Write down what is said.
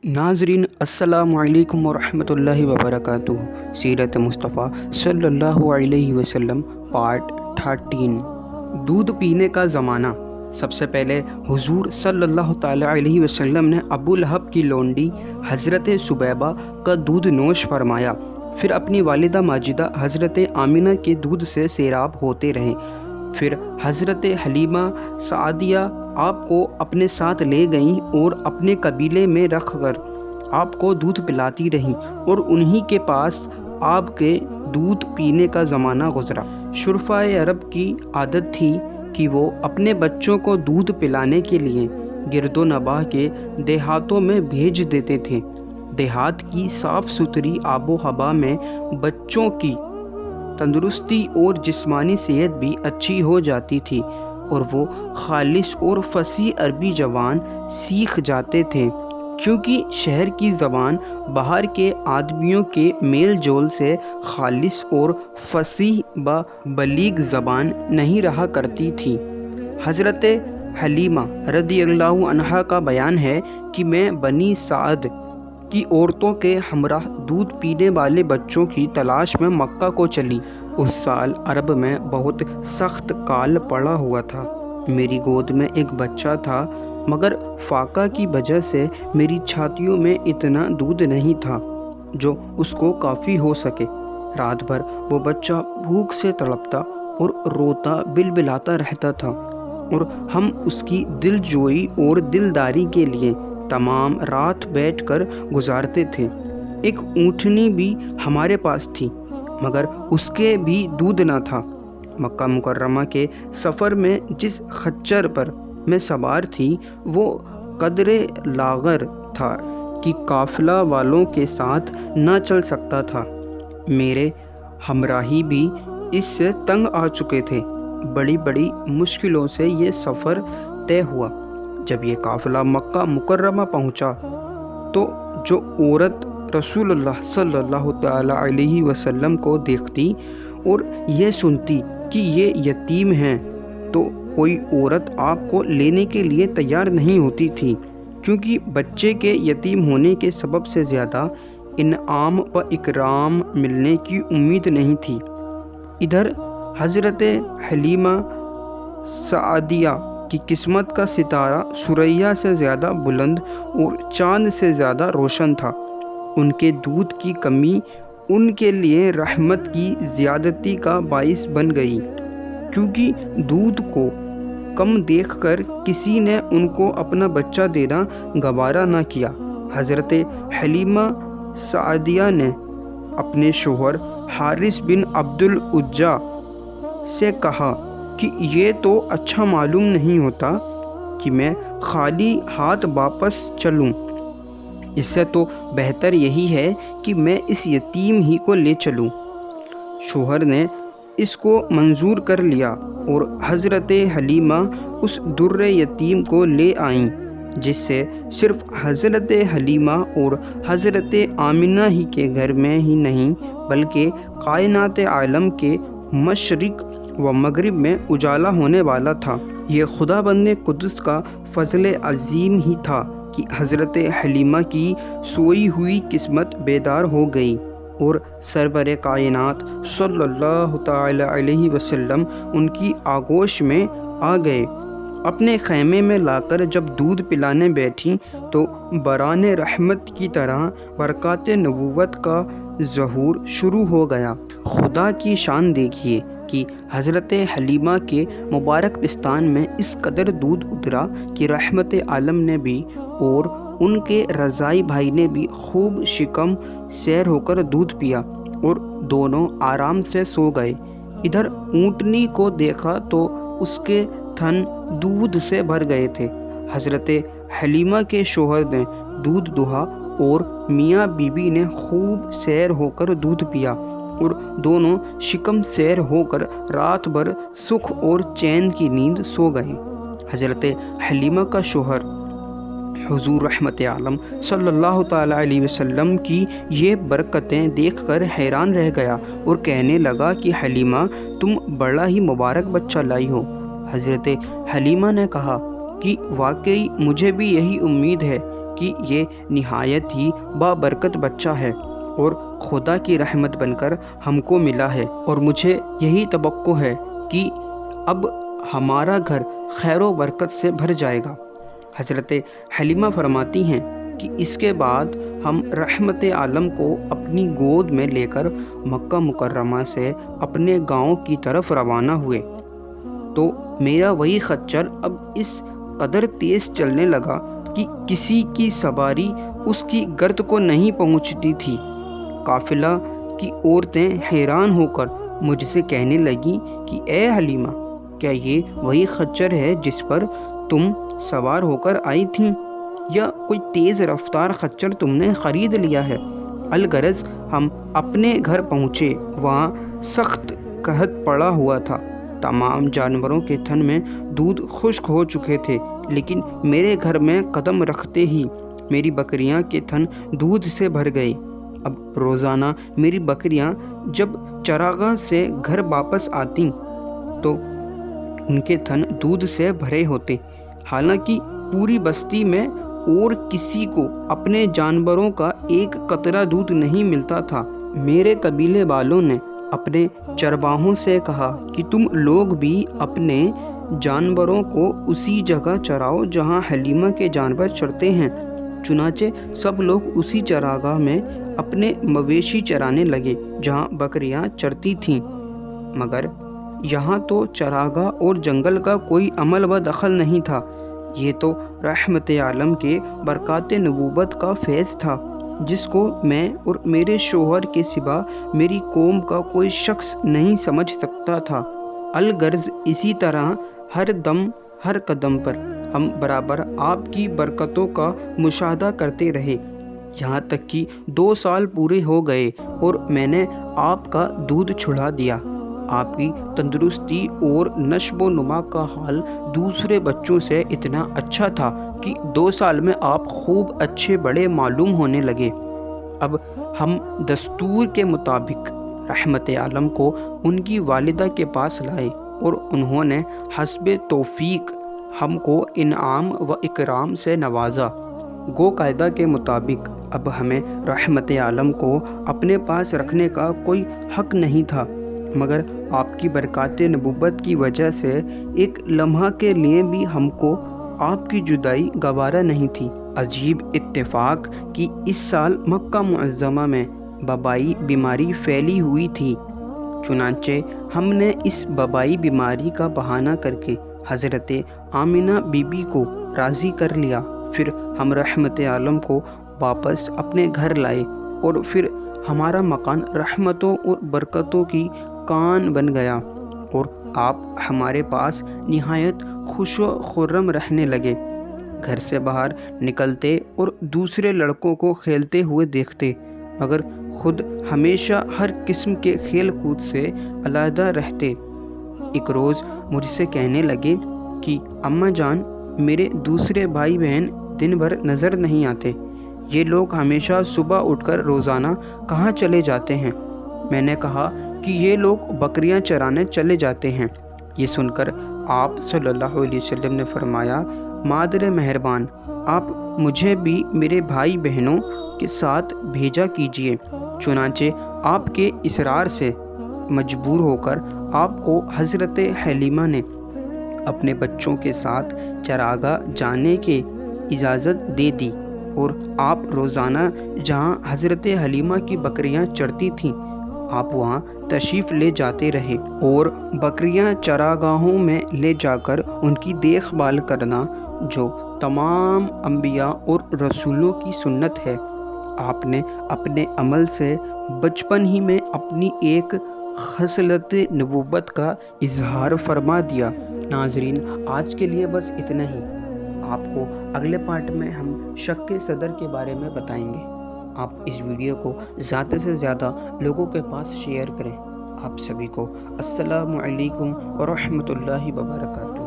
ناظرین السلام علیکم ورحمۃ اللہ وبرکاتہ۔ سیرت مصطفیٰ صلی اللہ علیہ وسلم پارٹ 13 دودھ پینے کا زمانہ۔ سب سے پہلے حضور صلی اللہ تعالیٰ علیہ وسلم نے ابو لہب کی لونڈی حضرت سبیبہ کا دودھ نوش فرمایا، پھر اپنی والدہ ماجدہ حضرت آمنہ کے دودھ سے سیراب ہوتے رہے، پھر حضرت حلیمہ سعدیہ آپ کو اپنے ساتھ لے گئیں اور اپنے قبیلے میں رکھ کر آپ کو دودھ پلاتی رہیں، اور انہی کے پاس آپ کے دودھ پینے کا زمانہ گزرا۔ شرفائے عرب کی عادت تھی کہ وہ اپنے بچوں کو دودھ پلانے کے لیے گرد و نواح کے دیہاتوں میں بھیج دیتے تھے۔ دیہات کی صاف ستھری آب و ہوا میں بچوں کی تندرستی اور جسمانی صحت بھی اچھی ہو جاتی تھی، اور وہ خالص اور فصیح عربی زبان سیکھ جاتے تھے، کیونکہ شہر کی زبان باہر کے آدمیوں کے میل جول سے خالص اور فصیح و بلیغ زبان نہیں رہا کرتی تھی۔ حضرت حلیمہ رضی اللہ عنہا کا بیان ہے کہ میں بنی سعد کی عورتوں کے ہمراہ دودھ پینے والے بچوں کی تلاش میں مکہ کو چلی۔ اس سال عرب میں بہت سخت کال پڑا ہوا تھا۔ میری گود میں ایک بچہ تھا، مگر فاقہ کی وجہ سے میری چھاتیوں میں اتنا دودھ نہیں تھا جو اس کو کافی ہو سکے۔ رات بھر وہ بچہ بھوک سے تڑپتا اور روتا بلبلاتا رہتا تھا، اور ہم اس کی دل جوئی اور دلداری کے لیے تمام رات بیٹھ کر گزارتے تھے۔ ایک اونٹنی بھی ہمارے پاس تھی، مگر اس کے بھی دودھ نہ تھا۔ مکہ مکرمہ کے سفر میں جس خچر پر میں سوار تھی وہ قدر لاغر تھا کہ قافلہ والوں کے ساتھ نہ چل سکتا تھا۔ میرے ہمراہی بھی اس سے تنگ آ چکے تھے۔ بڑی بڑی مشکلوں سے یہ سفر طے ہوا۔ جب یہ قافلہ مکہ مکرمہ پہنچا تو جو عورت رسول اللہ صلی اللہ تعالیٰ علیہ وسلم کو دیکھتی اور یہ سنتی کہ یہ یتیم ہیں تو کوئی عورت آپ کو لینے کے لیے تیار نہیں ہوتی تھی، کیونکہ بچے کے یتیم ہونے کے سبب سے زیادہ انعام و اکرام ملنے کی امید نہیں تھی۔ ادھر حضرت حلیمہ سعدیہ کی قسمت کا ستارہ ثریا سے زیادہ بلند اور چاند سے زیادہ روشن تھا۔ ان کے دودھ کی کمی ان کے لیے رحمت کی زیادتی کا باعث بن گئی، کیونکہ دودھ کو کم دیکھ کر کسی نے ان کو اپنا بچہ دینا گوارا نہ کیا۔ حضرت حلیمہ سعدیہ نے اپنے شوہر حارث بن عبد العزیٰ سے کہا کہ یہ تو اچھا معلوم نہیں ہوتا کہ میں خالی ہاتھ واپس چلوں، اس سے تو بہتر یہی ہے کہ میں اس یتیم ہی کو لے چلوں۔ شوہر نے اس کو منظور کر لیا اور حضرت حلیمہ اس در یتیم کو لے آئیں، جس سے صرف حضرت حلیمہ اور حضرت آمنہ ہی کے گھر میں ہی نہیں بلکہ کائنات عالم کے مشرق و مغرب میں اجالا ہونے والا تھا۔ یہ خدا بند قدس کا فضل عظیم ہی تھا کہ حضرت حلیمہ کی سوئی ہوئی قسمت بیدار ہو گئی اور سرور کائنات صلی اللہ تعالی علیہ وسلم ان کی آغوش میں آ گئے۔ اپنے خیمے میں لا کر جب دودھ پلانے بیٹھیں تو بران رحمت کی طرح برکات نبوت کا ظہور شروع ہو گیا۔ خدا کی شان دیکھیے کہ حضرت حلیمہ کے مبارک پستان میں اس قدر دودھ اترا کہ رحمت عالم نے بھی اور ان کے رضائی بھائی نے بھی خوب شکم سیر ہو کر دودھ پیا اور دونوں آرام سے سو گئے۔ ادھر اونٹنی کو دیکھا تو اس کے تھن دودھ سے بھر گئے تھے۔ حضرت حلیمہ کے شوہر نے دودھ دہا اور میاں بی بی نے خوب سیر ہو کر دودھ پیا، اور دونوں شکم سیر ہو کر رات بھر سکھ اور چین کی نیند سو گئے۔ حضرت حلیمہ کا شوہر حضور رحمت عالم صلی اللہ تعالیٰ علیہ وسلم کی یہ برکتیں دیکھ کر حیران رہ گیا اور کہنے لگا کہ حلیمہ تم بڑا ہی مبارک بچہ لائی ہو۔ حضرت حلیمہ نے کہا کہ واقعی مجھے بھی یہی امید ہے کہ کہ یہ نہایت ہی بابرکت بچہ ہے اور خدا کی رحمت بن کر ہم کو ملا ہے، اور مجھے یہی توقع ہے کہ اب ہمارا گھر خیر و برکت سے بھر جائے گا۔ حضرت حلیمہ فرماتی ہیں کہ اس کے بعد ہم رحمت عالم کو اپنی گود میں لے کر مکہ مکرمہ سے اپنے گاؤں کی طرف روانہ ہوئے، تو میرا وہی خچر اب اس قدر تیز چلنے لگا کہ کسی کی سواری اس کی گرد کو نہیں پہنچتی تھی۔ قافلہ کی عورتیں حیران ہو کر مجھ سے کہنے لگیں کہ اے حلیمہ، کیا یہ وہی خچر ہے جس پر تم سوار ہو کر آئی تھیں، یا کوئی تیز رفتار خچر تم نے خرید لیا ہے؟ الغرض ہم اپنے گھر پہنچے، وہاں سخت قحط پڑا ہوا تھا، تمام جانوروں کے تھن میں دودھ خشک ہو چکے تھے، لیکن میرے گھر میں قدم رکھتے ہی میری بکریاں کے تھن دودھ سے بھر گئے۔ اب روزانہ میری بکریاں جب چراگاہ سے گھر واپس آتیں تو ان کے تھن دودھ سے بھرے ہوتے، حالانکہ پوری بستی میں اور کسی کو اپنے جانوروں کا ایک قطرہ دودھ نہیں ملتا تھا۔ میرے قبیلے والوں نے اپنے چرواہوں سے کہا کہ تم لوگ بھی اپنے جانوروں کو اسی جگہ چراؤ جہاں حلیمہ کے جانور چرتے ہیں۔ چنانچہ سب لوگ اسی چراگاہ میں اپنے مویشی چرانے لگے جہاں بکریاں چرتی تھیں، مگر یہاں تو چراگاہ اور جنگل کا کوئی عمل و دخل نہیں تھا۔ یہ تو رحمت عالم کے برکات نبوت کا فیض تھا، جس کو میں اور میرے شوہر کے سوا میری قوم کا کوئی شخص نہیں سمجھ سکتا تھا۔ الغرض اسی طرح ہر دم ہر قدم پر ہم برابر آپ کی برکتوں کا مشاہدہ کرتے رہے، یہاں تک کہ 2 سال پورے ہو گئے اور میں نے آپ کا دودھ چھڑا دیا۔ آپ کی تندرستی اور نشو و نما کا حال دوسرے بچوں سے اتنا اچھا تھا کہ 2 سال میں آپ خوب اچھے بڑے معلوم ہونے لگے۔ اب ہم دستور کے مطابق رحمت عالم کو ان کی والدہ کے پاس لائے اور انہوں نے حسب توفیق ہم کو انعام و اکرام سے نوازا۔ گو قاعدہ کے مطابق اب ہمیں رحمت عالم کو اپنے پاس رکھنے کا کوئی حق نہیں تھا، مگر آپ کی برکات نبوت کی وجہ سے ایک لمحہ کے لیے بھی ہم کو آپ کی جدائی گوارا نہیں تھی۔ عجیب اتفاق کہ اس سال مکہ معظمہ میں وبائی بیماری پھیلی ہوئی تھی، چنانچہ ہم نے اس وبائی بیماری کا بہانہ کر کے حضرت آمنہ بی بی کو راضی کر لیا۔ پھر ہم رحمت عالم کو واپس اپنے گھر لائے اور پھر ہمارا مکان رحمتوں اور برکتوں کی کان بن گیا اور آپ ہمارے پاس نہایت خوش و خرم رہنے لگے۔ گھر سے باہر نکلتے اور دوسرے لڑکوں کو کھیلتے ہوئے دیکھتے، مگر خود ہمیشہ ہر قسم کے کھیل کود سے علیحدہ رہتے۔ ایک روز مجھ سے کہنے لگے کہ اماں جان، میرے دوسرے بھائی بہن دن بھر نظر نہیں آتے، یہ لوگ ہمیشہ صبح اٹھ کر روزانہ کہاں چلے جاتے ہیں؟ میں نے کہا کہ یہ لوگ بکریاں چرانے چلے جاتے ہیں۔ یہ سن کر آپ صلی اللہ علیہ وسلم نے فرمایا، مادر مہربان، آپ مجھے بھی میرے بھائی بہنوں کے ساتھ بھیجا کیجیے۔ چنانچہ آپ کے اصرار سے مجبور ہو کر آپ کو حضرت حلیمہ نے اپنے بچوں کے ساتھ چراگاہ جانے کی اجازت دے دی، اور آپ روزانہ جہاں حضرت حلیمہ کی بکریاں چرتی تھیں آپ وہاں تشریف لے جاتے رہے، اور بکریاں چراگاہوں میں لے جا کر ان کی دیکھ بھال کرنا جو تمام انبیاء اور رسولوں کی سنت ہے، آپ نے اپنے عمل سے بچپن ہی میں اپنی ایک خصلت نبوت کا اظہار فرما دیا۔ ناظرین، آج کے لیے بس اتنا ہی۔ آپ کو اگلے پارٹ میں ہم شق صدر کے بارے میں بتائیں گے۔ آپ اس ویڈیو کو زیادہ سے زیادہ لوگوں کے پاس شیئر کریں۔ آپ سبھی کو السلام علیکم ورحمۃ اللہ وبرکاتہ۔